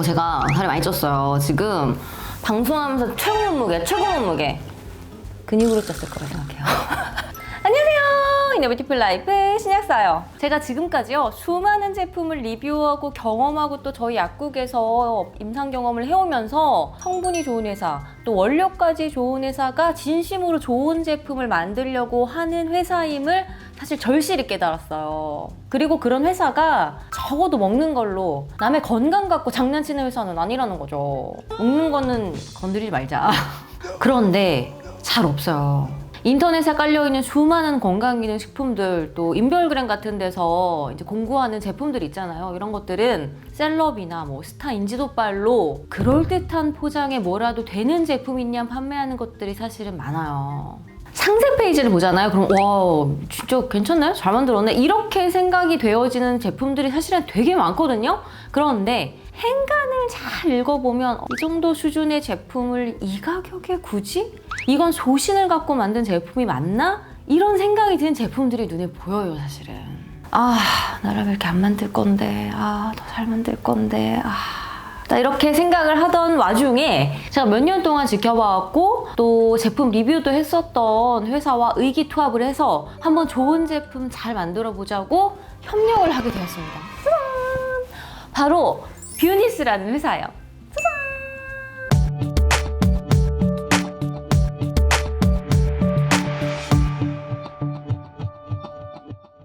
제가 살이 많이 쪘어요. 지금 방송하면서 최고 몸무게 근육으로 쪘을 거라 생각해요. 안녕하세요. 이너뷰티풀 라이프 신약사요. 제가 지금까지요 수많은 제품을 리뷰하고 경험하고 또 저희 약국에서 임상 경험을 해오면서 성분이 좋은 회사 또 원료까지 좋은 회사가 진심으로 좋은 제품을 만들려고 하는 회사임을 사실 절실히 깨달았어요. 그리고 그런 회사가 적어도 먹는 걸로 남의 건강 갖고 장난치는 회사는 아니라는 거죠. 먹는 거는 건드리지 말자. 그런데 잘 없어요. 인터넷에 깔려있는 수많은 건강기능식품들 또 인별그램 같은 데서 이제 공구하는 제품들 있잖아요. 이런 것들은 셀럽이나 뭐 스타 인지도빨로 그럴듯한 포장에 뭐라도 되는 제품이냐 판매하는 것들이 사실은 많아요. 상세 페이지를 보잖아요. 그럼 와 진짜 괜찮네? 잘 만들었네? 이렇게 생각이 되어지는 제품들이 사실은 되게 많거든요. 그런데 행간을 잘 읽어보면 이 정도 수준의 제품을 이 가격에 굳이? 이건 소신을 갖고 만든 제품이 맞나? 이런 생각이 드는 제품들이 눈에 보여요, 사실은. 나라면 이렇게 안 만들 건데, 더 잘 만들 건데, 이렇게 생각을 하던 와중에 제가 몇 년 동안 지켜봐왔고 또 제품 리뷰도 했었던 회사와 의기투합을 해서 한번 좋은 제품 잘 만들어 보자고 협력을 하게 되었습니다. 짜잔! 바로 뷰니스라는 회사예요.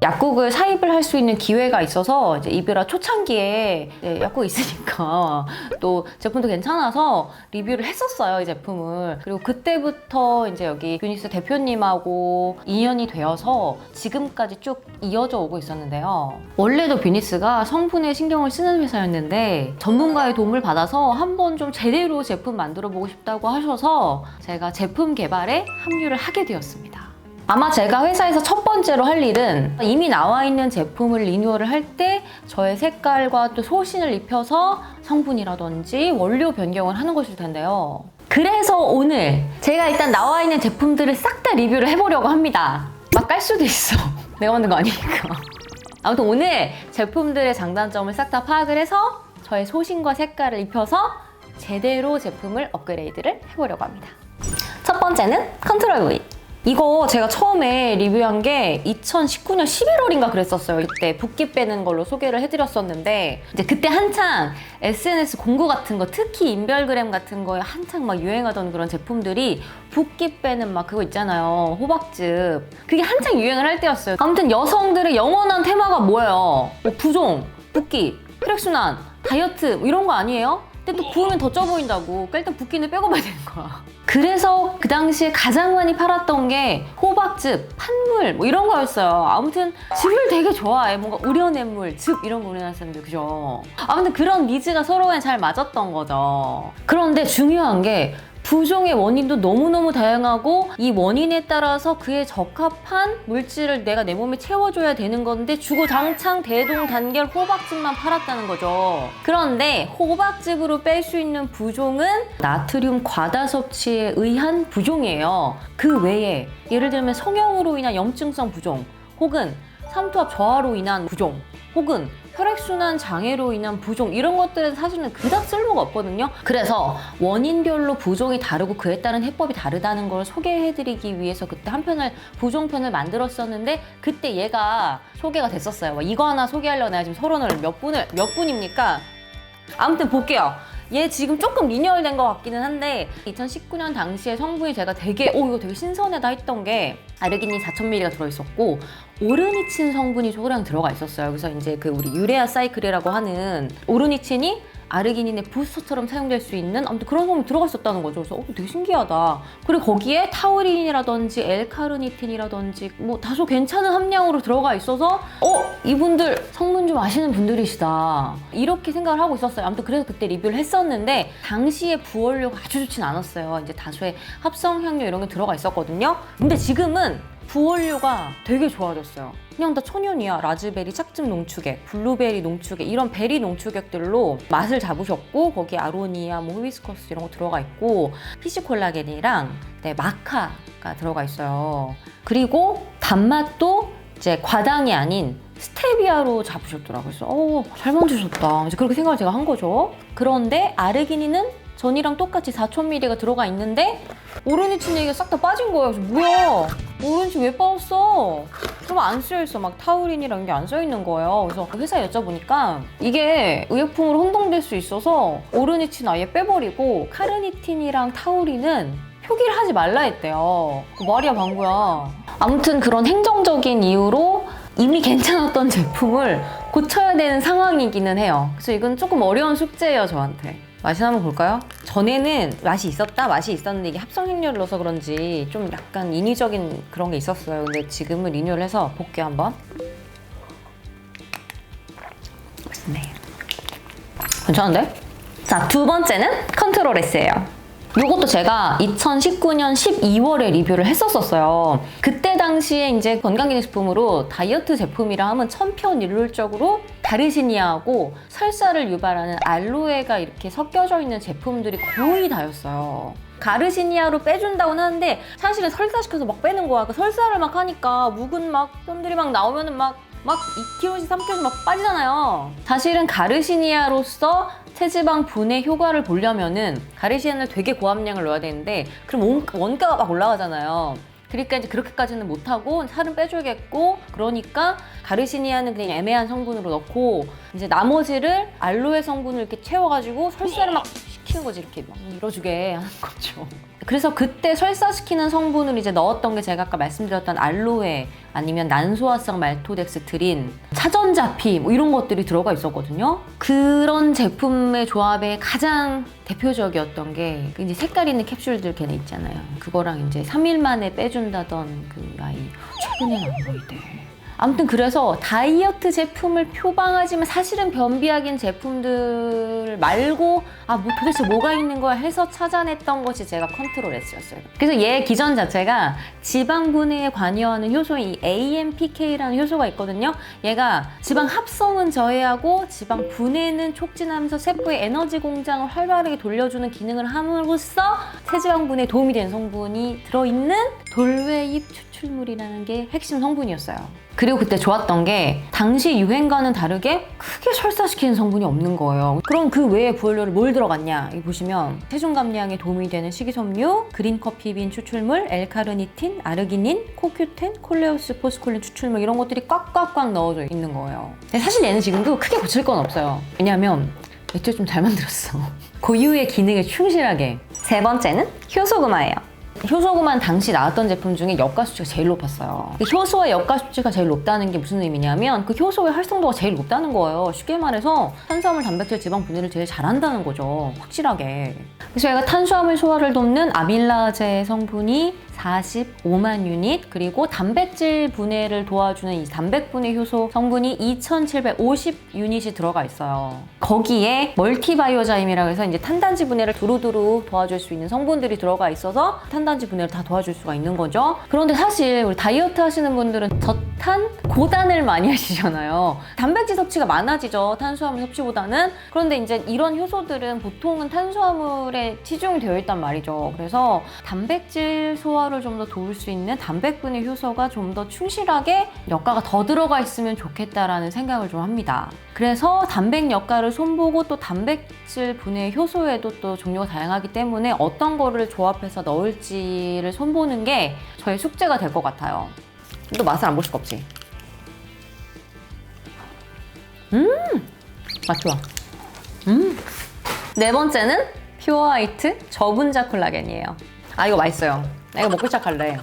약국을 사입을 할 수 있는 기회가 있어서 이제 이비라 초창기에 약국이 있으니까 또 제품도 괜찮아서 리뷰를 했었어요, 이 제품을. 그리고 그때부터 이제 여기 뷰니스 대표님하고 인연이 되어서 지금까지 쭉 이어져 오고 있었는데요. 원래도 뷰니스가 성분에 신경을 쓰는 회사였는데 전문가의 도움을 받아서 한번 좀 제대로 제품 만들어 보고 싶다고 하셔서 제가 제품 개발에 합류를 하게 되었습니다. 아마 제가 회사에서 첫 번째로 할 일은 이미 나와 있는 제품을 리뉴얼을 할 때 저의 색깔과 또 소신을 입혀서 성분이라든지 원료 변경을 하는 것일 텐데요. 그래서 오늘 제가 일단 나와 있는 제품들을 싹 다 리뷰를 해보려고 합니다. 막 깔 수도 있어. 내가 만든 거 아니니까. 아무튼 오늘 제품들의 장단점을 싹 다 파악을 해서 저의 소신과 색깔을 입혀서 제대로 제품을 업그레이드를 해보려고 합니다. 첫 번째는 컨트롤 V. 이거 제가 처음에 리뷰한 게 2019년 11월인가 그랬었어요. 이때 붓기 빼는 걸로 소개를 해드렸었는데 이제 그때 한창 SNS 공구 같은 거, 특히 인별그램 같은 거에 한창 막 유행하던 그런 제품들이 붓기 빼는 막 그거 있잖아요. 호박즙. 그게 한창 유행을 할 때였어요. 아무튼 여성들의 영원한 테마가 뭐예요? 부종, 붓기, 혈액순환, 다이어트 뭐 이런 거 아니에요? 근데 또 부으면 더 쪄 보인다고. 일단 붓기는 빼고 봐야 되는 거야. 그래서 그 당시에 가장 많이 팔았던 게 호박즙, 판물 뭐 이런 거였어요. 아무튼 즙을 되게 좋아해. 뭔가 우려낸 물, 즙 이런 거 우려낸 사람들 그죠? 아무튼 그런 니즈가 서로에 잘 맞았던 거죠. 그런데 중요한 게 부종의 원인도 너무너무 다양하고 이 원인에 따라서 그에 적합한 물질을 내가 내 몸에 채워줘야 되는 건데 주구장창 대동단결 호박즙만 팔았다는 거죠. 그런데 호박즙으로 뺄 수 있는 부종은 나트륨 과다 섭취에 의한 부종이에요. 그 외에 예를 들면 성형으로 인한 염증성 부종 혹은 삼투압 저하로 인한 부종 혹은 혈액순환 장애로 인한 부종 이런 것들은 사실은 그닥 쓸모가 없거든요. 그래서 원인별로 부종이 다르고 그에 따른 해법이 다르다는 걸 소개해드리기 위해서 그때 한 편을 부종편을 만들었었는데 그때 얘가 소개가 됐었어요. 이거 하나 소개하려고 내가 지금 서론을 몇 분입니까? 아무튼 볼게요. 얘 지금 조금 리뉴얼된 것 같기는 한데 2019년 당시에 성분이 제가 되게 이거 되게 신선하다 했던 게 아르기닌 4000mg가 들어있었고 오르니친 성분이 소량 들어가 있었어요. 그래서 이제 그 우리 유레아 사이클이라고 하는 오르니친이 아르기닌의 부스터처럼 사용될 수 있는 아무튼 그런 성분이 들어가 있었다는 거죠. 그래서 되게 신기하다. 그리고 거기에 타우린이라든지 L카르니틴이라든지 뭐 다소 괜찮은 함량으로 들어가 있어서 이분들 성분 좀 아시는 분들이시다. 이렇게 생각을 하고 있었어요. 아무튼 그래서 그때 리뷰를 했었는데 당시에 부원료가 아주 좋진 않았어요. 이제 다수의 합성향료 이런 게 들어가 있었거든요. 근데 지금은 부원료가 되게 좋아졌어요. 그냥 다 천연이야. 라즈베리 착즙 농축액, 블루베리 농축액 이런 베리 농축액들로 맛을 잡으셨고 거기에 아로니아, 뭐 히비스커스 이런 거 들어가 있고 피시콜라겐이랑 마카가 들어가 있어요. 그리고 단맛도 이제 과당이 아닌 스테비아로 잡으셨더라고요. 그래서 잘 만드셨다. 이제 그렇게 생각을 제가 한 거죠. 그런데 아르기닌은 전이랑 똑같이 4000ml가 들어가 있는데 오르니친 얘기가 싹 다 빠진 거예요. 그래서 뭐야? 오르니친 왜 빠졌어? 그럼 안 쓰여있어. 막 타우린이랑 게 안 써있는 거예요. 그래서 회사에 여쭤보니까 이게 의약품으로 혼동될 수 있어서 오르니친 아예 빼버리고 카르니틴이랑 타우린은 표기를 하지 말라 했대요. 말이야 방구야. 아무튼 그런 행정적인 이유로 이미 괜찮았던 제품을 고쳐야 되는 상황이기는 해요. 그래서 이건 조금 어려운 숙제예요, 저한테. 맛이 한번 볼까요? 전에는 맛이 있었는데 이게 합성향료를 넣어서 그런지 좀 약간 인위적인 그런 게 있었어요. 근데 지금은 리뉴얼 해서 볼게요, 한번. 네. 괜찮은데? 자, 두 번째는 컨트롤 S예요. 요것도 제가 2019년 12월에 리뷰를 했었어요. 그때 당시에 이제 건강기능식품으로 다이어트 제품이라 하면 천편일률적으로 가르시니아하고 설사를 유발하는 알로에가 이렇게 섞여져 있는 제품들이 거의 다였어요. 가르시니아로 빼준다고는 하는데 사실은 설사시켜서 막 빼는 거야. 그 설사를 막 하니까 묵은 막 뼈들이 막 나오면은 막 2kg씩 3kg씩 막 빠지잖아요. 사실은 가르시니아로서 체지방 분해 효과를 보려면은 가르시니아를 되게 고함량을 넣어야 되는데 그럼 원가가 막 올라가잖아요. 그러니까 이제 그렇게까지는 못하고 살은 빼줘야겠고, 그러니까 가르시니아는 그냥 애매한 성분으로 넣고 이제 나머지를 알로에 성분을 이렇게 채워가지고 설사를 막 시키는 거지. 이렇게 막 밀어주게 하는 거죠. 그래서 그때 설사시키는 성분을 이제 넣었던 게 제가 아까 말씀드렸던 알로에 아니면 난소화성 말토덱스트린, 차전자피 뭐 이런 것들이 들어가 있었거든요. 그런 제품의 조합에 가장 대표적이었던 게 이제 색깔 있는 캡슐들 걔네 있잖아요. 그거랑 이제 3일 만에 빼준다던 그 아이. 최근엔 안 보이대. 아무튼 그래서 다이어트 제품을 표방하지만 사실은 변비약인 제품들 말고 뭐 도대체 뭐가 있는 거야 해서 찾아냈던 것이 제가 컨트롤 S였어요. 그래서 얘 기전 자체가 지방 분해에 관여하는 효소인 이 AMPK라는 효소가 있거든요. 얘가 지방 합성은 저해하고 지방 분해는 촉진하면서 세포의 에너지 공장을 활발하게 돌려주는 기능을 함으로써 체지방 분해에 도움이 되는 성분이 들어있는 돌웨잎 추출물이라는 게 핵심 성분이었어요. 그리고 그때 좋았던 게 당시 유행과는 다르게 크게 설사시키는 성분이 없는 거예요. 그럼 그 외에 부원료를 뭘 들어갔냐? 여기 보시면 체중 감량에 도움이 되는 식이섬유, 그린커피빈 추출물, L카르니틴, 아르기닌, 코큐텐, 콜레우스 포스콜린 추출물 이런 것들이 꽉꽉꽉 넣어져 있는 거예요. 근데 사실 얘는 지금도 크게 고칠 건 없어요. 왜냐하면 애초에 좀 잘 만들었어. 고유의 기능에 충실하게. 세 번째는 효소금화예요. 효소금화는 당시 나왔던 제품 중에 역가 수치가 제일 높았어요. 효소의 역가 수치가 제일 높다는 게 무슨 의미냐면 그 효소의 활성도가 제일 높다는 거예요. 쉽게 말해서 탄수화물, 단백질, 지방 분해를 제일 잘한다는 거죠. 확실하게. 그래서 얘가 탄수화물 소화를 돕는 아밀라제 성분이 45만 유닛, 그리고 단백질 분해를 도와주는 이 단백분해 효소 성분이 2750 유닛이 들어가 있어요. 거기에 멀티바이오자임이라고 해서 이제 탄단지 분해를 두루두루 도와줄 수 있는 성분들이 들어가 있어서 탄단지 분해를 다 도와줄 수가 있는 거죠. 그런데 사실 우리 다이어트 하시는 분들은 저탄, 고단을 많이 하시잖아요. 단백질 섭취가 많아지죠. 탄수화물 섭취보다는. 그런데 이제 이런 효소들은 보통은 탄수화물에 치중이 되어 있단 말이죠. 그래서 단백질 소화를 좀 더 도울 수 있는 단백분해 효소가 좀 더 충실하게 역가가 더 들어가 있으면 좋겠다라는 생각을 좀 합니다. 그래서 단백 역가를 손보고 또 단백질 분해 효소에도 또 종류가 다양하기 때문에 어떤 거를 조합해서 넣을지를 손보는 게 저의 숙제가 될 것 같아요. 또 맛을 안 볼 수가 없지. 맛 좋아. 네 번째는 퓨어 화이트 저분자 콜라겐이에요. 이거 맛있어요. 나 이거 먹고 시작할래.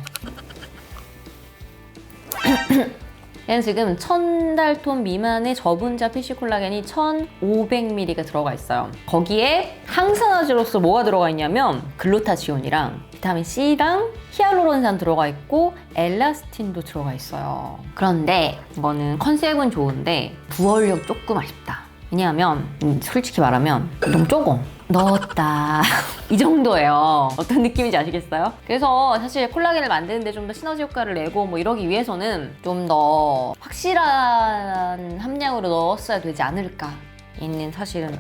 얘는 지금 1000달톤 미만의 저분자 PC 콜라겐이 1500ml가 들어가 있어요. 거기에 항산화제로서 뭐가 들어가 있냐면 글루타치온이랑 비타민 C랑 히알루론산 들어가 있고 엘라스틴도 들어가 있어요. 그런데 이거는 컨셉은 좋은데 부어력 조금 아쉽다. 왜냐하면 솔직히 말하면 너무 조금 넣었다 이 정도예요. 어떤 느낌인지 아시겠어요? 그래서 사실 콜라겐을 만드는데 좀 더 시너지 효과를 내고 뭐 이러기 위해서는 좀 더 확실한 함량으로 넣었어야 되지 않을까. 얘는 사실은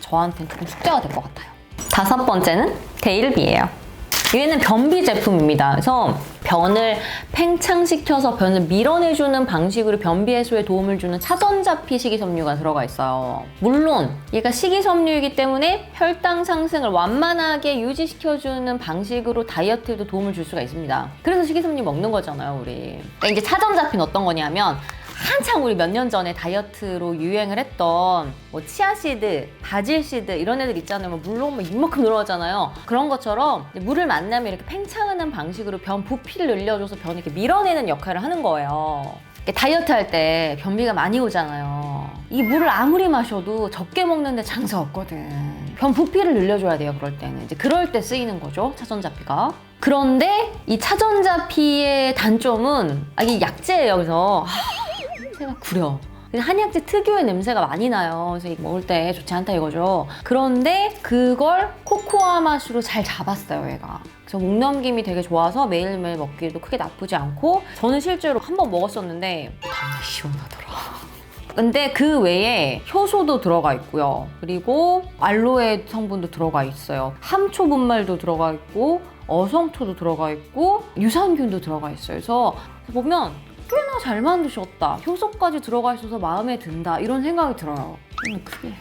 저한테는 조금 숙제가 될 것 같아요. 다섯 번째는 데일비예요. 얘는 변비 제품입니다. 그래서 변을 팽창시켜서 변을 밀어내주는 방식으로 변비 해소에 도움을 주는 차전자피 식이섬유가 들어가 있어요. 물론 얘가 식이섬유이기 때문에 혈당 상승을 완만하게 유지시켜주는 방식으로 다이어트에도 도움을 줄 수가 있습니다. 그래서 식이섬유 먹는 거잖아요, 우리. 그러니까 이제 차전자피는 어떤 거냐면 한창 우리 몇 년 전에 다이어트로 유행을 했던 뭐 치아씨드, 바질씨드 이런 애들 있잖아요. 뭐 물론 뭐 이만큼 늘어나잖아요. 그런 것처럼 물을 만나면 이렇게 팽창하는 방식으로 변 부피를 늘려줘서 변을 이렇게 밀어내는 역할을 하는 거예요. 다이어트 할 때 변비가 많이 오잖아요. 이 물을 아무리 마셔도 적게 먹는데 장사 없거든. 변 부피를 늘려줘야 돼요, 그럴 때는. 이제 그럴 때 쓰이는 거죠, 차전자피가. 그런데 이 차전자피의 단점은 이게 약재예요. 그래서 냄새가 구려. 한약재 특유의 냄새가 많이 나요. 그래서 이거 먹을 때 좋지 않다 이거죠. 그런데 그걸 코코아 맛으로 잘 잡았어요, 얘가. 그래서 목넘김이 되게 좋아서 매일매일 먹기에도 크게 나쁘지 않고, 저는 실제로 한 번 먹었었는데 정말 시원하더라. 근데 그 외에 효소도 들어가 있고요. 그리고 알로에 성분도 들어가 있어요. 함초 분말도 들어가 있고 어성초도 들어가 있고 유산균도 들어가 있어요. 그래서 보면 꽤나 잘 만드셨다. 효소까지 들어가 있어서 마음에 든다. 이런 생각이 들어요. 크게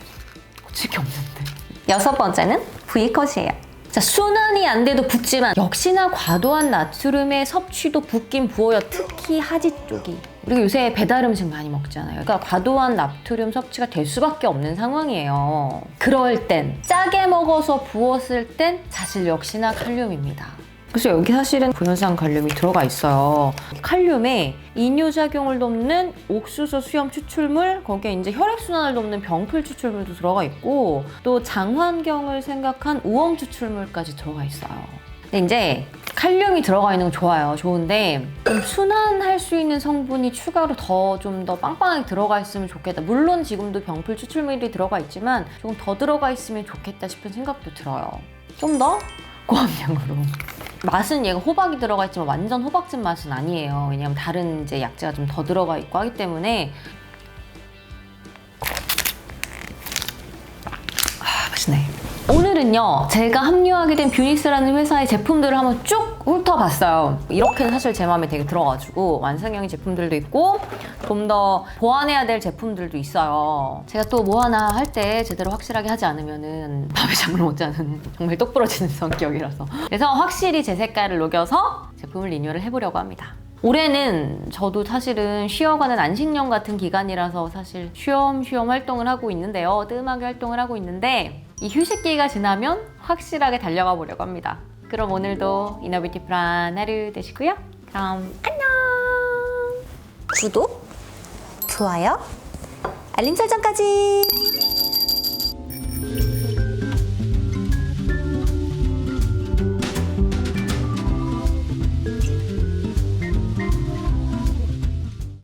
고칠 게 없는데. 6번째는 V컷이에요. 자, 순환이 안 돼도 붓지만 역시나 과도한 나트륨의 섭취도 붓긴 부어요. 특히 하지 쪽이. 우리가 요새 배달 음식 많이 먹잖아요. 그러니까 과도한 나트륨 섭취가 될 수밖에 없는 상황이에요. 그럴 땐 짜게 먹어서 부었을 땐 사실 역시나 칼륨입니다. 그래서 여기 사실은 부연산 칼륨이 들어가 있어요. 칼륨에 이뇨작용을 돕는 옥수수 수염 추출물, 거기에 이제 혈액순환을 돕는 병풀 추출물도 들어가 있고, 또 장환경을 생각한 우엉 추출물까지 들어가 있어요. 근데 이제 칼륨이 들어가 있는 건 좋아요. 좋은데 좀 순환할 수 있는 성분이 추가로 좀 더 빵빵하게 들어가 있으면 좋겠다. 물론 지금도 병풀 추출물이 들어가 있지만 조금 더 들어가 있으면 좋겠다 싶은 생각도 들어요. 좀 더 고함량으로. 맛은 얘가 호박이 들어가 있지만 완전 호박즙 맛은 아니에요. 왜냐면 다른 이제 약재가 좀 더 들어가 있고 하기 때문에. 맛있네. 오늘은요, 제가 합류하게 된 뷰닉스라는 회사의 제품들을 한번 쭉 훑어봤어요. 이렇게는 사실 제 마음에 되게 들어가지고 완성형의 제품들도 있고 좀 더 보완해야 될 제품들도 있어요. 제가 또 뭐 하나 할 때 제대로 확실하게 하지 않으면은 밤에 잠을 못 자는 정말 똑부러지는 성격이라서. 그래서 확실히 제 색깔을 녹여서 제품을 리뉴얼을 해보려고 합니다. 올해는 저도 사실은 쉬어가는 안식년 같은 기간이라서 사실 쉬엄쉬엄 활동을 하고 있는데요. 뜸하게 활동을 하고 있는데 이 휴식기가 지나면 확실하게 달려가 보려고 합니다. 그럼 오늘도 이너뷰티풀한 하루 되시고요. 그럼 안녕! 구독, 좋아요, 알림 설정까지!